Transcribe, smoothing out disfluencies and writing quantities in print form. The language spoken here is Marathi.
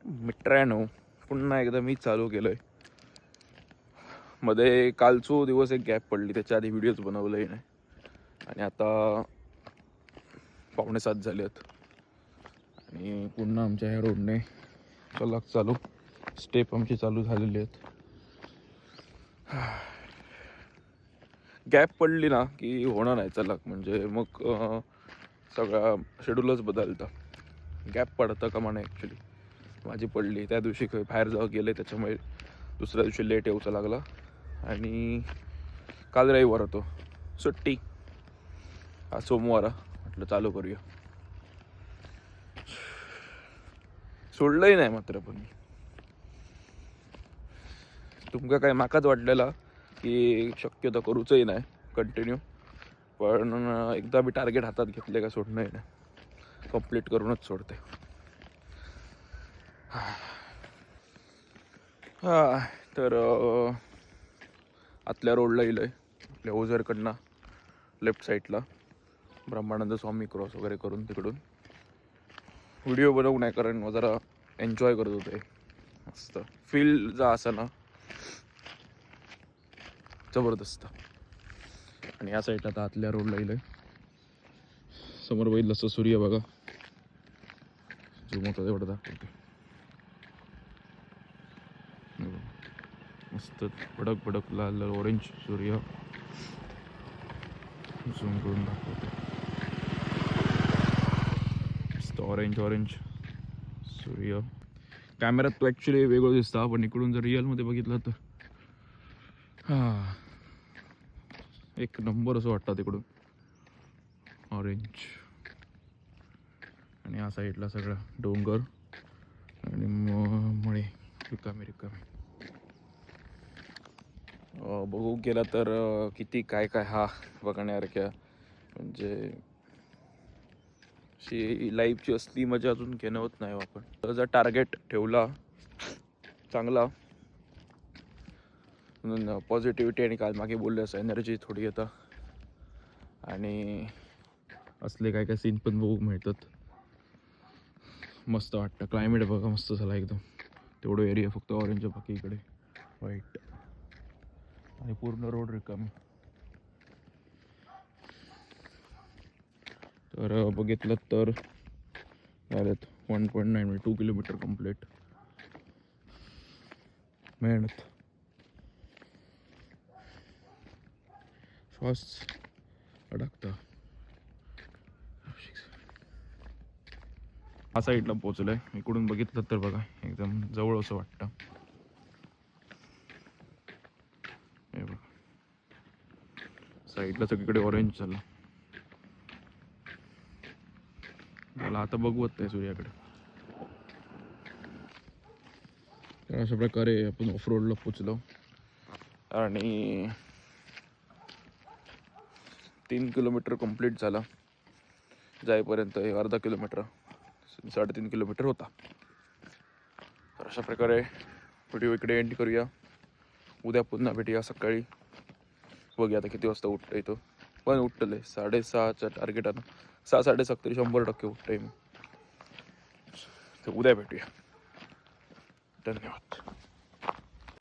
मित्रांनो, पुन्हा एकदा मी चालू केलंय. मध्ये कालचो दिवस एक गॅप पडली, त्याच्या आधी व्हिडिओज बनवलंही नाही. आणि आता 6:45 झाले आहेत आणि पुन्हा आमच्या ह्या रोडने सलग चालू स्टेप आमची चालू झालेली आहेत. गॅप पडली ना की होणार नाही सलग, म्हणजे मग सगळा शेड्यूलच बदलतं. गॅप पडतं का म्हणा. ॲक्च्युली माझी पडली त्या दिवशी बाहेर जाऊ गेले, त्याच्यामुळे दुसऱ्या दिवशी लेट यायचा लागला. आणि काल रविवार होतो, सुट्टी. आज सोमवार, म्हटलं चालू करूया. सोडलंही नाही मात्र, पण तुमका काय माकाच वाटलेला की शक्यतो करूचही नाही कंटिन्यू, पण एकदा मी टार्गेट हातात घेतले का सोडणंही नाही, कंप्लीट करूनच सोडते. तर आतल्या रोडला येईल आहे, आपल्या ओझरकडनं लेफ्ट साईडला ब्रह्मानंद स्वामी क्रॉस वगैरे करून तिकडून व्हिडिओ बनवू नाही, कारण जरा एन्जॉय करत होते. मस्त फील जा असं ना, जबरदस्त. आणि या साईडला आता आतल्या रोडला येईल आहे. समोर बघितलं असं सूर्य बघा, झूम होता तेवढं दाखवते. मस्त भडक भडक लाल लाल ऑरेंज सूर्य, झूम करून दाखवते. मस्त ऑरेंज ऑरेंज सूर्य. कॅमेऱ्यात तो ॲक्च्युली वेगळं दिसतं, पण इकडून जर रिअलमध्ये बघितलं तर एक नंबर असं वाटतं तिकडून ऑरेंज. आणि या साईडला सगळं डोंगर आणि मळे रिकामी रिकामी. बघू गेला तर किती काय काय हा बघण्यासारख्या, म्हणजे अशी लाईफची असली मजा अजून घेणं होत नाही आपण. तर जर टार्गेट ठेवला चांगला, पॉझिटिव्हिटी आणि काल मागे बोलले असं एनर्जी थोडी येतं, आणि असले काय काय सीन पण बघू मिळतात. मस्त वाटतं. क्लायमेट बघा मस्त झाला एकदम. तेवढं एरिया फक्त ऑरेंज, बाकी इकडे व्हाईट आणि पूर्ण रोड रिकामी. तर बघितलं तर झालेत 1.9 म्हणजे 2 किलोमीटर कंप्लीट. मेहनत, श्वास अडकता. हा साईडला पोचलोय. इकडून बघितलं तर बघा एकदम जवळ असं वाटतं. हे बघा साईडला सगळीकडे ऑरेंज झालं. मला आता बघवत नाही सूर्याकडे. तर अशा प्रकारे आपण ऑफ रोडला पोचलो आणि 3 किलोमीटर कंप्लीट झाला. जाईपर्यंत हे अर्धा किलोमीटर, 3.5 किलोमीटर होता. तर अशा प्रकारे व्हिडिओ इकडे एंड करूया. उद्या पुन्हा भेटूया सकाळी. बघूया आता किती वाजता उठतं येतो, पण उठलं आहे 6:30च्या टार्गेटानं. 6-6:30 तरी 100% उठतंय मी. तर उद्या भेटूया. धन्यवाद.